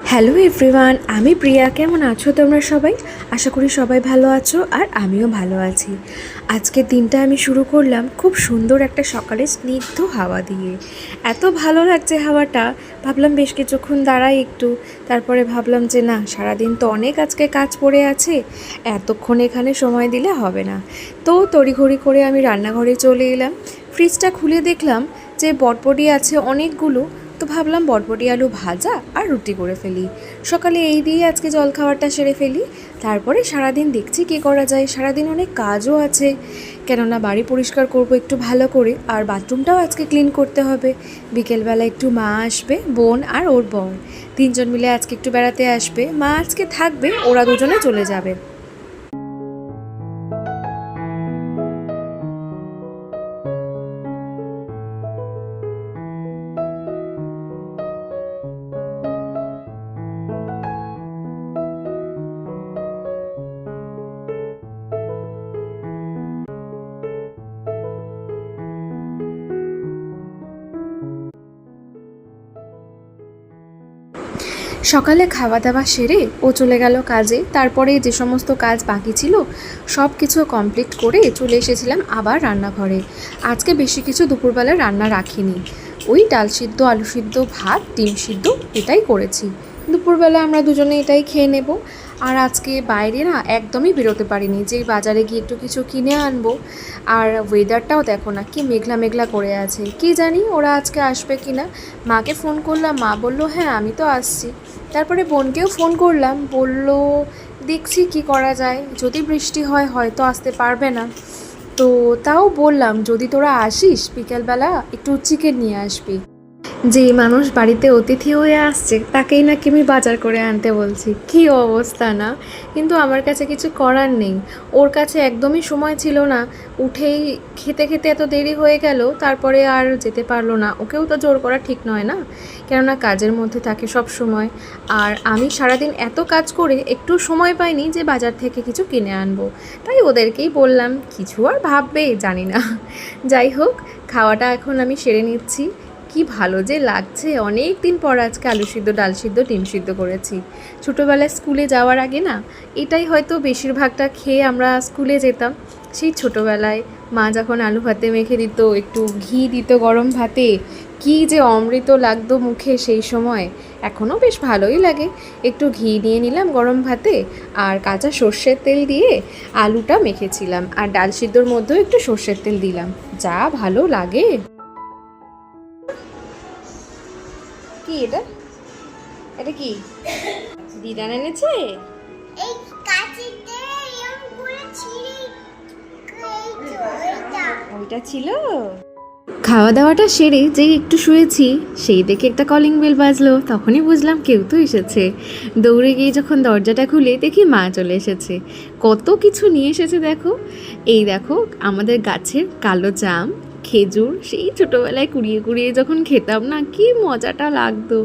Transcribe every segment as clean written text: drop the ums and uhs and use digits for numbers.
Hello everyone, আমি প্রিয়া। কেমন আছো তোমরা সবাই? আশা করি সবাই ভালো আছো, আর আমিও ভালো আছি। আজকের দিনটা আমি শুরু করলাম খুব সুন্দর একটা সকালে স্নিগ্ধ হাওয়া দিয়ে। এত ভালো লাগছে হাওয়াটা, ভাবলাম বেশ কিছুক্ষণ দাঁড়াই একটু। তারপরে ভাবলাম যে না, সারাদিন তো অনেক আজকে কাজ পড়ে আছে, এতক্ষণ এখানে সময় দিলে হবে না। তো তড়িঘড়ি করে আমি রান্নাঘরে চলে এলাম। ফ্রিজটা খুলে দেখলাম যে বটবটি আছে অনেকগুলো। তো ভাবলাম বটবটি আলু ভাজা আর রুটি করে ফেলি। সকালে এই দিয়ে আজকে জলখাবারটা সেরে ফেলি। তারপরে সারাদিন দেখছি কী করা যায়। সারাদিন অনেক কাজও আছে, কেননা বাড়ি পরিষ্কার করব একটু ভালো করে, আর বাথরুমটাও আজকে ক্লিন করতে হবে। বিকেলবেলা একটু মা আসবে, বোন আর ওর বর, তিনজন মিলে আজকে একটু বেড়াতে আসবে। মা আজকে থাকবে, ওরা দুজনে চলে যাবে। সকালে খাওয়া দাওয়া সেরে ও চলে গেল কাজে। তারপরে যে সমস্ত কাজ বাকি ছিল সব কিছু কমপ্লিট করে চলে এসেছিলাম আবার রান্নাঘরে। আজকে বেশি কিছু দুপুরবেলা রান্না রাখিনি, ওই ডাল সিদ্ধ, আলু সিদ্ধ, ভাত, ডিম সিদ্ধ এটাই করেছি। দুপুরবেলা আমরা দুজনে এটাই খেয়ে নেব। আর আজকে বাইরে না একদমই বেরোতে পারিনি, যে বাজারে গিয়ে একটু কিছু কিনে আনবো। আর ওয়েদারটাও দেখো না, কি মেঘলা মেঘলা করে আছে। কি জানি ওরা আজকে আসবে কি না। মাকে ফোন করলাম, মা বলল হ্যাঁ আমি তো আসছি। তারপরে বোনকেও ফোন করলাম, বলল দেখছি কি করা যায়, যদি বৃষ্টি হয় হয়তো আসতে পারবে না। তো তাও বললাম যদি তোরা আসিস বিকেলবেলা একটু চিকেন নিয়ে আসবি। যে মানুষ বাড়িতে অতিথি হয়ে আসছে তাকেই নাকি আমি বাজার করে আনতে বলছি, কী অবস্থা না? কিন্তু আমার কাছে কিছু করার নেই, ওর কাছে একদমই সময় ছিল না। উঠেই খেতে খেতে এত দেরি হয়ে গেল, তারপরে আর যেতে পারলো না। ওকেও তো জোর করা ঠিক নয় না, কেননা কাজের মধ্যে থাকে সব সময়। আর আমি সারাদিন এত কাজ করে একটু সময় পাইনি যে বাজার থেকে কিছু কিনে আনবো। তাই ওদেরকেই বললাম, কিছু আর ভাববে জানি না। যাই হোক, খাওয়াটা এখন আমি সেরে নিচ্ছি। কি ভালো যে লাগছে, অনেক দিন পর আজকে আলু সিদ্ধ, ডাল সিদ্ধ, ডিম সিদ্ধ করেছি। ছোটোবেলায় স্কুলে যাওয়ার আগে না এটাই হয়তো বেশিরভাগটা খেয়ে আমরা স্কুলে যেতাম। সেই ছোটোবেলায় মা যখন আলু ভাতে মেখে দিত, একটু ঘি দিত গরম ভাতে, কি যে অমৃত লাগতো মুখে সেই সময়। এখনও বেশ ভালোই লাগে। একটু ঘি নিয়ে নিলাম গরম ভাতে, আর কাঁচা সর্ষের তেল দিয়ে আলুটা মেখেছিলাম, আর ডাল সিদ্ধর মধ্যেও একটু সর্ষের তেল দিলাম, যা ভালো লাগে। কি এটা? এটা কি দিদান এনেছে? এই কাঁচিতে এরকম করে ছিঁড়ে ওইটা ছিল। খাওয়া দাওয়াটা সেরে যেই একটু শুয়েছি, সেই দেখে একটা কলিং বেল বাজলো। তখনই বুঝলাম কেউ তো এসেছে। দৌড়ে গিয়ে যখন দরজাটা খুলে দেখি মা চলে এসেছে। কত কিছু নিয়ে এসেছে দেখো। এই দেখো আমাদের গাছের কালো জাম, খেজুর, সেই ছোটোবেলায় কুড়িয়ে কুড়িয়ে যখন খেতাম না, কি মজাটা লাগতো।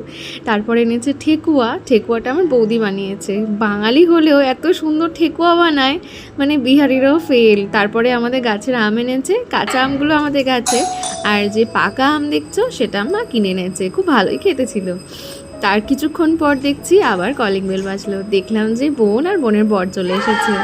তারপরে এনেছে ঠেকুয়া। ঠেকুয়াটা আমার বৌদি বানিয়েছে। বাঙালি হলেও এত সুন্দর ঠেকুয়া বানায়, মানে বিহারিরাও ফেল। তারপরে আমাদের গাছের আম এনেছে, কাঁচা আমগুলো আমাদের গাছে, আর যে পাকা আম দেখছো সেটা মা কিনে এনেছে। খুব ভালোই খেতে ছিল। তার কিছুক্ষণ পর দেখছি আবার কলিং বেল বাজলো। দেখলাম যে বোন আর বোনের বর চলে এসেছে।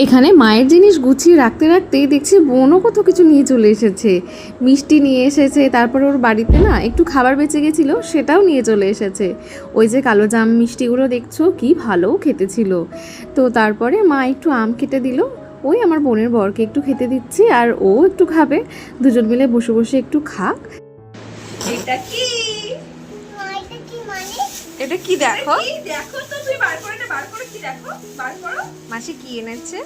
এখানে মায়ের জিনিস গুছিয়ে রাখতে রাখতেই দেখছি বোনও কত কিছু নিয়ে চলে এসেছে। মিষ্টি নিয়ে এসেছে, তারপরে ওর বাড়িতে না একটু খাবার বেঁচে গেছিলো, সেটাও নিয়ে চলে এসেছে। ওই যে কালো জাম মিষ্টিগুলো দেখছো, কি ভালো খেতে ছিল। তো তারপরে মা একটু আম কেটে দিল, ওই আমার বোনের বরকে একটু খেতে দিচ্ছি, আর ও একটু খাবে। দুজন মিলে বসে বসে একটু খাক। এটা কি? এটা কি মানে? এটা কি দেখো? দেখো তো, তুই বার করে বার করে কি দেখো, বার করো। মাসি কি এনেছে?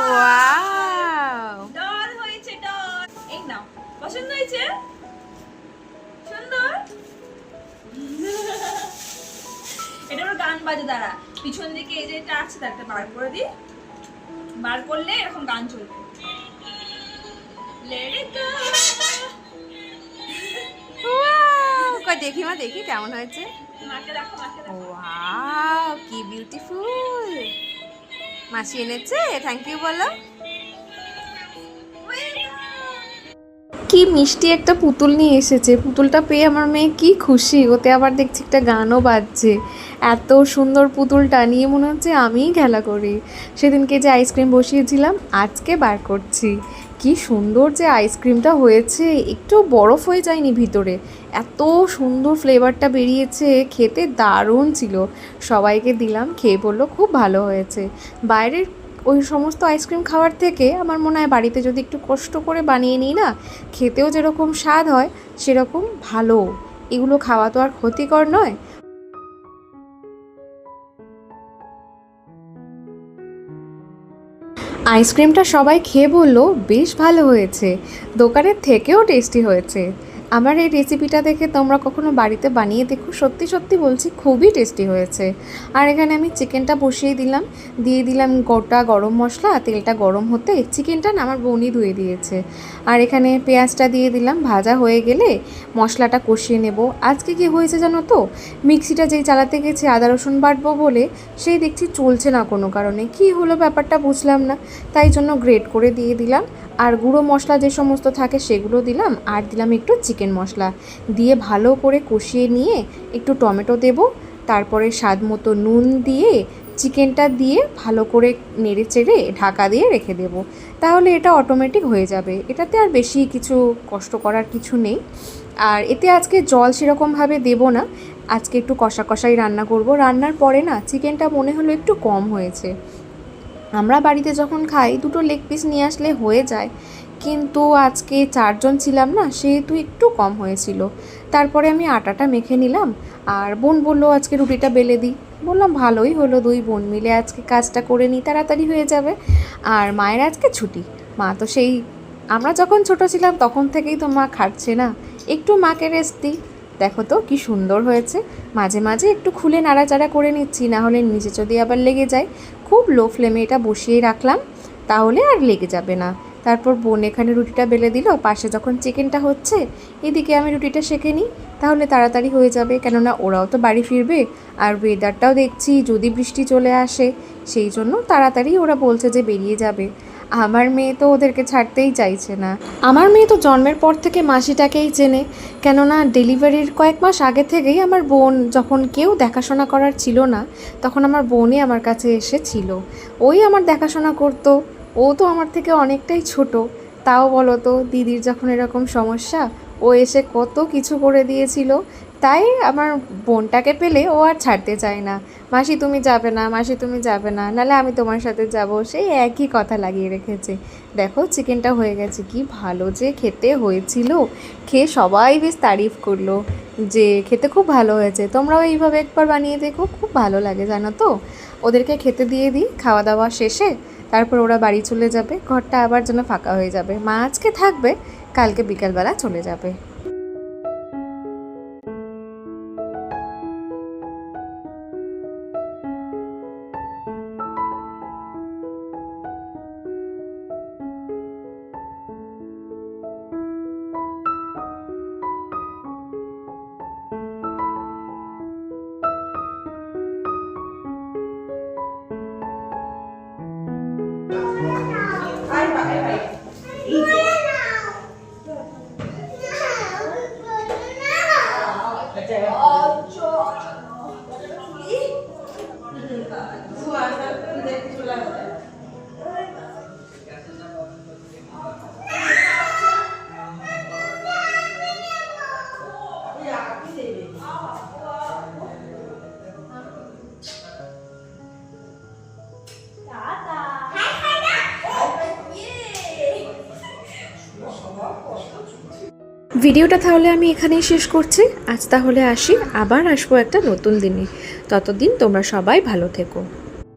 ওয়াও, ডল হয়েছে ডল। এই নাও, পছন্দ হয়েছে? সুন্দর। এটা ওর গান বাজে, দাঁড়া পিছন দিকে এই যে এটা আছে, একটা বার করে দি। বার করলে এরকম গান চলবে। Let it go. কই দেখি মা, দেখি কেমন হয়েছে। মাকে দেখো, মাকে দেখো। ওয়াও কি বিউটিফুল। মাসি এনেছে, থ্যাংক ইউ বলো। কি মিষ্টি একটা পুতুল নিয়ে এসেছে। পুতুলটা পেয়ে আমার মেয়ে কি খুশি। ওতে আবার দেখছি একটা গানও বাজছে। এত সুন্দর পুতুলটা নিয়ে মনে হচ্ছে আমিই খেলা করি। সেদিনকে যে আইসক্রিম বসিয়েছিলাম আজকে বার করছি। কি সুন্দর যে আইসক্রিমটা হয়েছে, একটু বরফ হয়ে যায়নি ভিতরে, এত সুন্দর ফ্লেভারটা বেরিয়েছে, খেতে দারুণ ছিল। সবাইকে দিলাম, খেয়ে বললো খুব ভালো হয়েছে। বাইরের ওই সমস্ত আইসক্রিম খাওয়ার থেকে আমার মনে হয় বাড়িতে যদি একটু কষ্ট করে বানিয়ে নিই না, খেতেও যেরকম স্বাদ হয় সেরকম ভালো। এগুলো খাওয়া তো আর ক্ষতিকর নয়। আইসক্রিমটা সবাই খেয়ে বললো বেশ ভালো হয়েছে, দোকানের থেকেও টেস্টি হয়েছে। আমার এই রেসিপিটা দেখে তোমরা কখনো বাড়িতে বানিয়ে দেখো, সত্যি সত্যি বলছি খুবই টেস্টি হয়েছে। আর এখানে আমি চিকেনটা বসিয়ে দিলাম, দিয়ে দিলাম গোটা গরম মশলা। তেলটা গরম হতে চিকেনটা না আমার বোনই ধুয়ে দিয়েছে। আর এখানে পেঁয়াজটা দিয়ে দিলাম, ভাজা হয়ে গেলে মশলাটা কষিয়ে নেব। আজকে কি হয়েছে জানো তো, মিক্সিটা যেই চালাতে গেছে আদা রসুন বাটবো বলে, সেই দেখছি চলছে না কোনো কারণে। কি হলো ব্যাপারটা বুঝলাম না, তাই জন্য গ্রেট করে দিয়ে দিলাম। আর গুঁড়ো মশলা যে সমস্ত থাকে সেগুলো দিলাম, আর দিলাম একটু চিকেন মশলা দিয়ে ভালো করে কষিয়ে নিয়ে একটু টমেটো দেব, তারপরে স্বাদ মতো নুন দিয়ে চিকেনটা দিয়ে ভালো করে নেড়ে চেড়ে ঢাকা দিয়ে রেখে দেব। তাহলে এটা অটোমেটিক হয়ে যাবে, এটাতে আর বেশি কিছু কষ্ট করার কিছু নেই। আর এতে আজকে জল সেরকমভাবে দেব না, আজকে একটু কষা কষাই রান্না করব। রান্নার পরে না চিকেনটা মনে হলো একটু কম হয়েছে। আমরা বাড়িতে যখন খাই দুটো লেগ পিস নিয়ে আসলে হয়ে যায়, কিন্তু আজকে 4 জন ছিলাম না, সেহেতু একটু কম হয়েছিল। তারপরে আমি আটাটা মেখে নিলাম, আর বোন বললো আজকে রুটিটা বেলে দিই। বললাম ভালোই হলো, 2 বোন মিলে আজকে কাজটা করে নিই, তাড়াতাড়ি হয়ে যাবে। আর মায়ের আজকে ছুটি, মা তো সেই আমরা যখন ছোট ছিলাম তখন থেকেই তো মা খাটছে না, একটু মাকে রেস্ট দিই। দেখো তো কি সুন্দর হয়েছে। মাঝে মাঝে একটু খুলে নাড়াচাড়া করে নিচ্ছি, না হলে নিচে যদি আবার লেগে যায়। খুব লো ফ্লেমে এটা বসিয়ে রাখলাম, তাহলে আর লেগে যাবে না। তারপর বোন এখানে রুটিটা বেলে দিল, পাশে যখন চিকেনটা হচ্ছে এদিকে আমি রুটিটা সেঁকে নিই, তাহলে তাড়াতাড়ি হয়ে যাবে। কেননা ওরাও তো বাড়ি ফিরবে, আর ওয়েদারটাও দেখছি যদি বৃষ্টি চলে আসে, সেই জন্য তাড়াতাড়ি ওরা বলছে যে বেরিয়ে যাবে। আমার মেয়ে তো ওদেরকে ছাড়তেই চাইছে না। আমার মেয়ে তো জন্মের পর থেকে মাসিটাকেই চেনে, কেননা ডেলিভারির কয়েক মাস আগে থেকেই আমার বোন, যখন কেউ দেখাশোনা করার ছিল না তখন আমার বোনই আমার কাছে এসেছিল। ওই আমার দেখাশোনা করতো। ও তো আমার থেকে অনেকটাই ছোট, তাও বলো তো দিদির যখন এরকম সমস্যা ও এসে কত কিছু করে দিয়েছিল। তাই আমার বোনটাকে পেলে ও আর ছাড়তে চায় না। মাসি তুমি যাবে না, মাসি তুমি যাবে না, নাহলে আমি তোমার সাথে যাব, সেই একই কথা লাগিয়ে রেখেছে। দেখো চিকেনটা হয়ে গেছে, কি ভালো যে খেতে হয়েছিল। খেয়ে সবাই বেশ তারিফ করলো যে খেতে খুব ভালো হয়েছে। তোমরাও এইভাবে একবার বানিয়ে দেখো, খুব ভালো লাগে জানো তো। ওদেরকে খেতে দিয়ে দিই খাওয়া দাওয়া শেষে, তারপর ওরা বাড়ি চলে যাবে, ঘরটা আবার যেন ফাঁকা হয়ে যাবে। মা আজকে থাকবে, কালকে বিকালবেলা চলে যাবে। ভিডিওটা তাহলে আমি এখানেই শেষ করছি। আজ তাহলে আসি, আবার আসবো একটা নতুন দিনে। ততদিন তোমরা সবাই ভালো থেকো।